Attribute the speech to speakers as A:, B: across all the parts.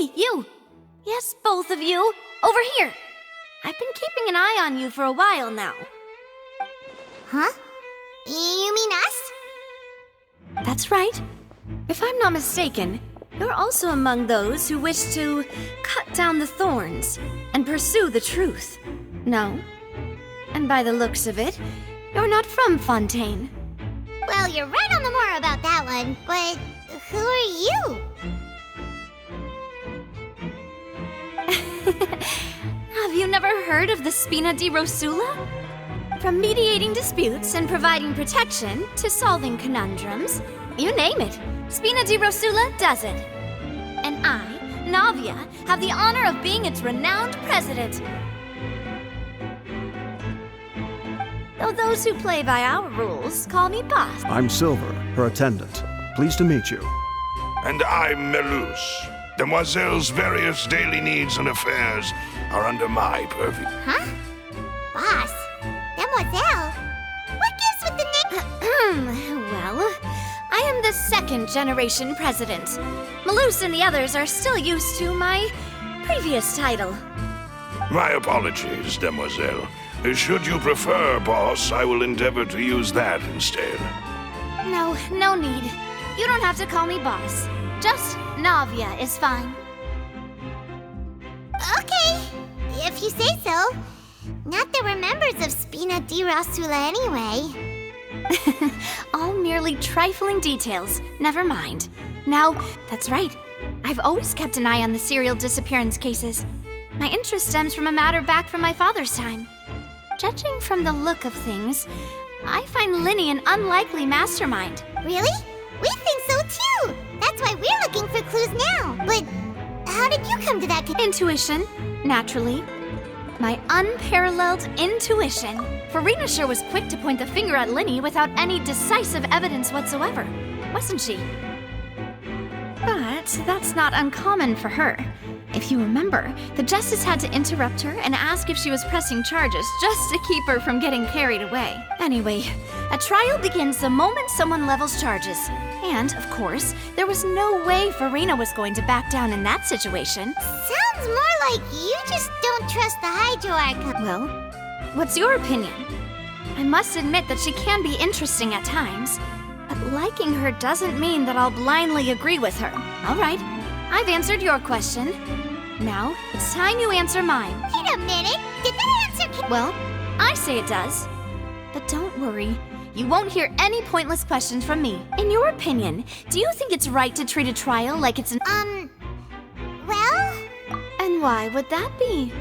A: Hey, you! Yes, both of you! Over here! I've been keeping an eye on you for a while now.
B: Huh? You mean us?
A: That's right. If I'm not mistaken, you're also among those who wish to cut down the thorns and pursue the truth. No? And by the looks of it, you're not from Fontaine.
B: Well, you're right on the more about that one, but who are you?
A: Have you never heard of the Spina di Rosula? From mediating disputes and providing protection to solving conundrums, you name it, Spina di Rosula does it. And I, Navia, have the honor of being its renowned president. Though those who play by our rules call me boss.
C: I'm Silver, her attendant. Pleased to meet you.
D: And I'm Melus. Demoiselle's various daily needs and affairs are under my purview.
B: Huh? Boss? Demoiselle? What gives with the name?
A: Well, I am the second generation president. Melus and the others are still used to my previous title.
D: My apologies, Demoiselle. Should you prefer, boss, I will endeavor to use that instead.
A: No need. You don't have to call me boss. Just Navia is fine.
B: Okay, if you say so. Not that we're members of Spina di Rosula anyway.
A: All merely trifling details. Never mind. Now, that's right. I've always kept an eye on the serial disappearance cases. My interest stems from a matter back from my father's time. Judging from the look of things, I find Linny an unlikely mastermind.
B: Really? We think so too! That's why we're looking for clues now. But how did you come to that
A: Intuition, naturally. My unparalleled intuition. Farina sure was quick to point the finger at Linny without any decisive evidence whatsoever, wasn't she? But that's not uncommon for her. If you remember, the justice had to interrupt her and ask if she was pressing charges just to keep her from getting carried away. Anyway, a trial begins the moment someone levels charges. And, of course, there was no way Farina was going to back down in that situation.
B: Sounds more like you just don't trust the Hydroarch.
A: Well, what's your opinion? I must admit that she can be interesting at times, but liking her doesn't mean that I'll blindly agree with her. All right, I've answered your question. Now, it's time you answer mine.
B: Wait a minute, did that answer...
A: Well, I say it does. But don't worry, you won't hear any pointless questions from me. In your opinion, do you think it's right to treat a trial like it's an...
B: Well...
A: And why would that be?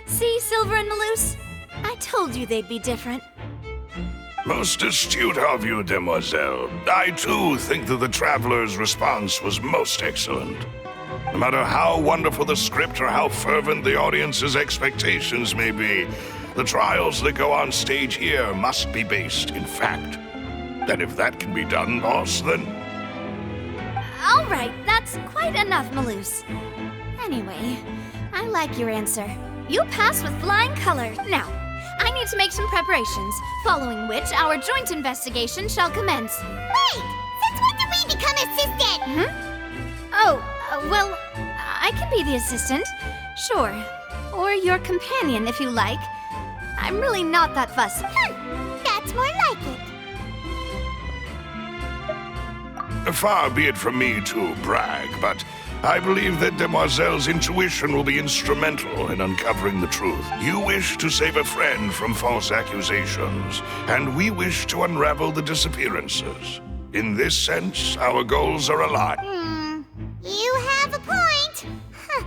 A: See, Silver and Melus? I told you they'd be different.
D: Most astute of you, Demoiselle. I, too, think that the Traveler's response was most excellent. No matter how wonderful the script or how fervent the audience's expectations may be, the trials that go on stage here must be based in fact. And if that can be done, boss, then...
A: All right, that's quite enough, Melus. Anyway, I like your answer. You pass with flying colors. Now, I need to make some preparations, following which our joint investigation shall commence.
B: Wait! Since when did we become assistant?
A: Well, I can be the assistant. Sure. Or your companion, if you like. I'm really not that fussy.
B: That's more like it.
D: Far be it from me to brag, but I believe that Demoiselle's intuition will be instrumental in uncovering the truth. You wish to save a friend from false accusations, and we wish to unravel the disappearances. In this sense, our goals are aligned.
B: You have a point. Huh.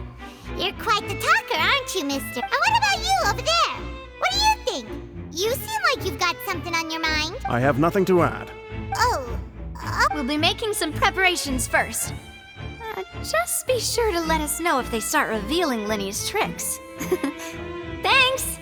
B: You're quite the talker, aren't you, mister? And what about you over there? What do you think? You seem like you've got something on your mind.
C: I have nothing to add.
B: Oh.
A: We'll be making some preparations first. Just be sure to let us know if they start revealing Linny's tricks. Thanks!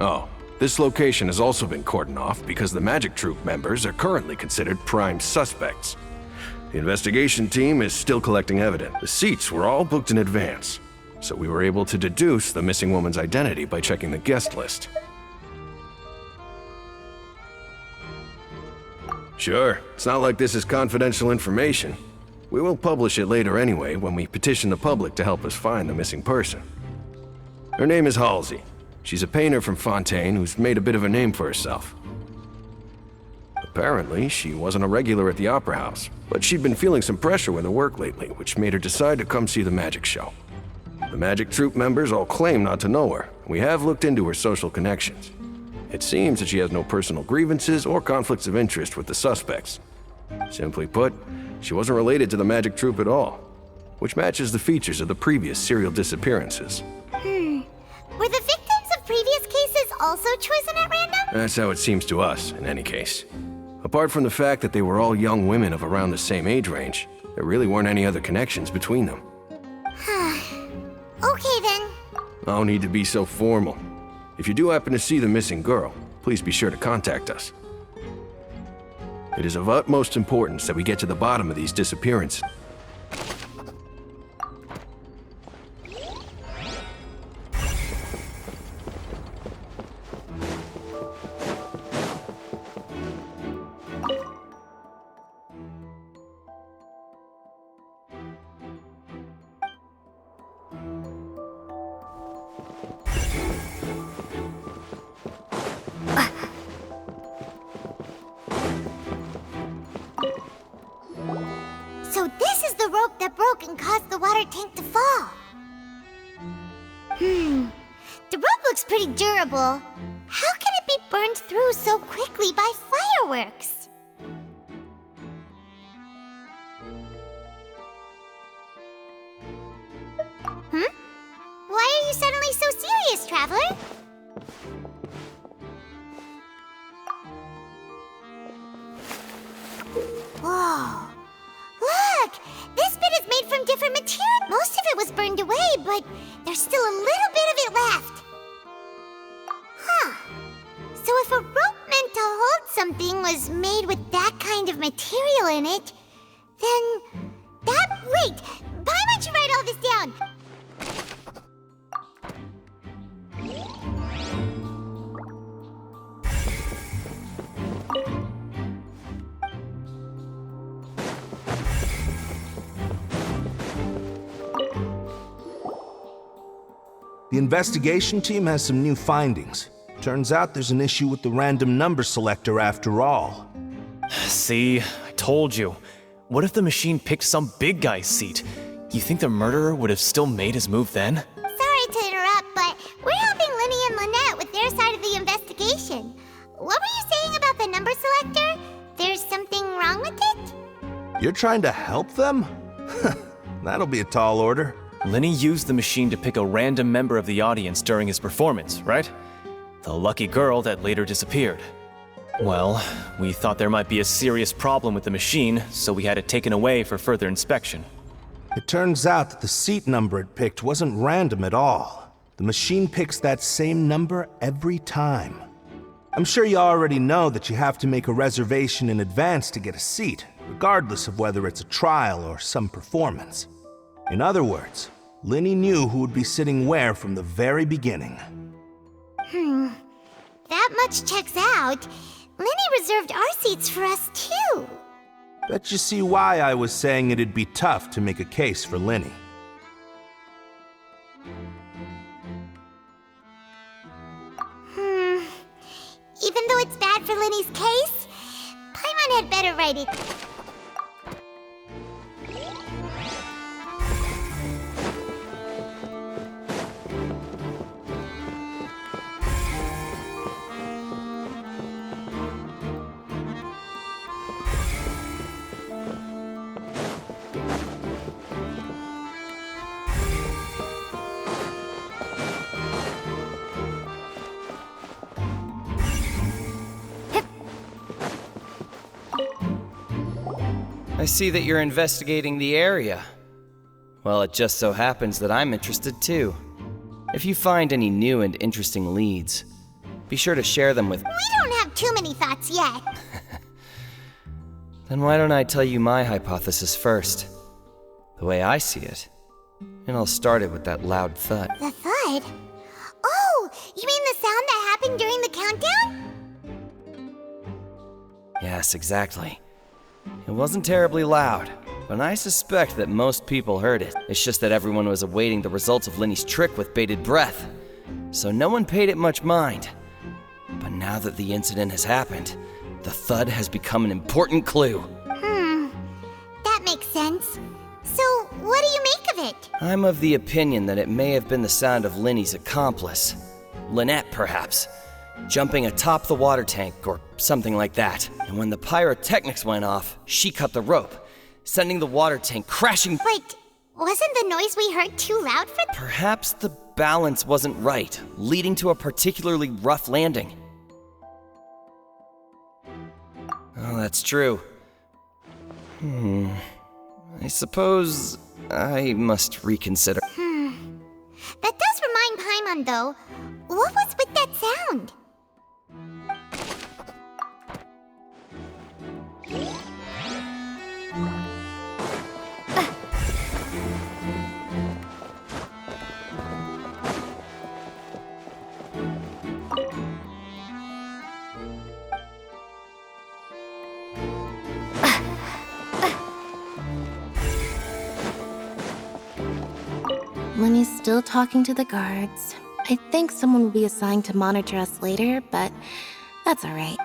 E: Oh, this location has also been cordoned off because the Magic Troop members are currently considered prime suspects. The investigation team is still collecting evidence. The seats were all booked in advance, so we were able to deduce the missing woman's identity by checking the guest list. Sure, it's not like this is confidential information. We will publish it later anyway when we petition the public to help us find the missing person. Her name is Halsey. She's a painter from Fontaine who's made a bit of a name for herself. Apparently, she wasn't a regular at the Opera House, but she'd been feeling some pressure with her work lately, which made her decide to come see the magic show. The Magic Troop members all claim not to know her. We have looked into her social connections. It seems that she has no personal grievances or conflicts of interest with the suspects. Simply put, she wasn't related to the Magic Troop at all, which matches the features of the previous serial disappearances.
B: Were the victims of previous cases also chosen at random?
E: That's how it seems to us, in any case. Apart from the fact that they were all young women of around the same age range, there really weren't any other connections between them.
B: Okay then.
E: No need to be so formal. If you do happen to see the missing girl, please be sure to contact us. It is of utmost importance that we get to the bottom of these disappearances.
B: So this is the rope that broke and caused the water tank to fall. The rope looks pretty durable. How can it be burned through so quickly by fireworks? Why are you suddenly so serious, Traveler? Whoa. Look! This bit is made from different material. Most of it was burned away, but there's still a little bit of it left. Huh. So if a rope meant to hold something was made with that kind of material in it, then wait! Why don't you write all this down?
F: The investigation team has some new findings. Turns out there's an issue with the random number selector after all.
G: See, I told you. What if the machine picked some big guy's seat? You think the murderer would have still made his move then?
B: Sorry to interrupt, but we're helping Linny and Lynette with their side of the investigation. What were you saying about the number selector? There's something wrong with it?
F: You're trying to help them? That'll be a tall order.
G: Linny used the machine to pick a random member of the audience during his performance, right? The lucky girl that later disappeared. Well, we thought there might be a serious problem with the machine, so we had it taken away for further inspection.
F: It turns out that the seat number it picked wasn't random at all. The machine picks that same number every time. I'm sure you already know that you have to make a reservation in advance to get a seat, regardless of whether it's a trial or some performance. In other words, Linny knew who would be sitting where from the very beginning.
B: That much checks out. Linny reserved our seats for us too.
F: Bet you see why I was saying it'd be tough to make a case for Linny.
B: Even though it's bad for Linny's case, Paimon had better write it.
H: I see that you're investigating the area. Well, it just so happens that I'm interested too. If you find any new and interesting leads, Be sure to share them with...
B: We don't have too many thoughts yet.
H: Then why don't I tell you my hypothesis first? The way I see it. And I'll start it with that loud thud.
B: The thud? Oh, you mean the sound that happened during the countdown?
H: Yes, exactly. It wasn't terribly loud, but I suspect that most people heard it. It's just that everyone was awaiting the results of Linny's trick with bated breath, so no one paid it much mind. But now that the incident has happened, the thud has become an important clue.
B: That makes sense. So, what do you make of it?
H: I'm of the opinion that it may have been the sound of Linny's accomplice. Lynette, perhaps. Jumping atop the water tank or something like that. And when the pyrotechnics went off, she cut the rope, sending the water tank crashing.
B: Wait, wasn't the noise we heard too loud for...
H: Perhaps the balance wasn't right, leading to a particularly rough landing. Oh, that's true. I suppose I must reconsider.
B: That does remind Paimon, though. What was with that sound?
I: Linny's still talking to the guards. I think someone will be assigned to monitor us later, but that's alright.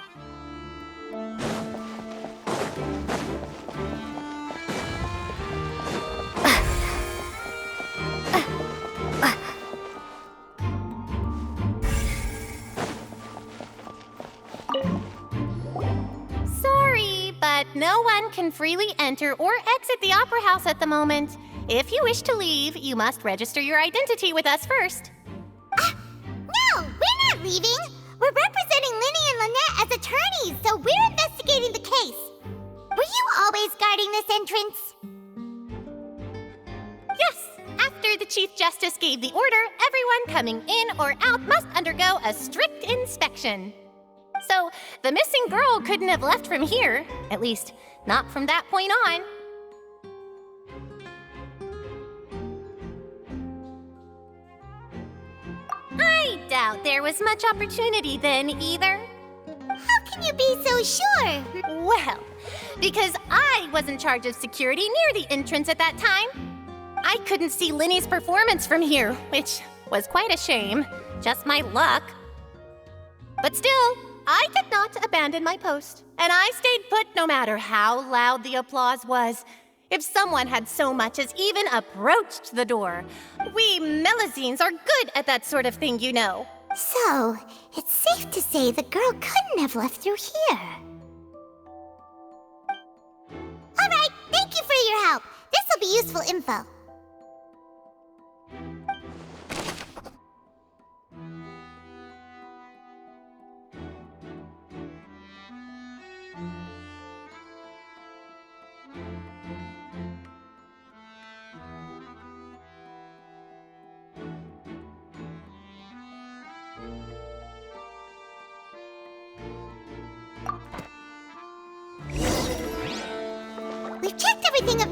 J: Sorry, but no one can freely enter or exit the Opera House at the moment. If you wish to leave, you must register your identity with us first.
B: No, we're not leaving. We're representing Linny and Lynette as attorneys, so we're investigating the case. Were you always guarding this entrance?
J: Yes, after the Chief Justice gave the order, everyone coming in or out must undergo a strict inspection. So, the missing girl couldn't have left from here, at least not from that point on. I doubt there was much opportunity then, either.
B: How can you be so sure?
J: Well, because I was in charge of security near the entrance at that time. I couldn't see Linny's performance from here, which was quite a shame. Just my luck. But still, I did not abandon my post, and I stayed put no matter how loud the applause was. If someone had so much as even approached the door. We Melazines are good at that sort of thing, you know.
B: So, it's safe to say the girl couldn't have left through here. Alright, thank you for your help. This'll be useful info. We've checked everything of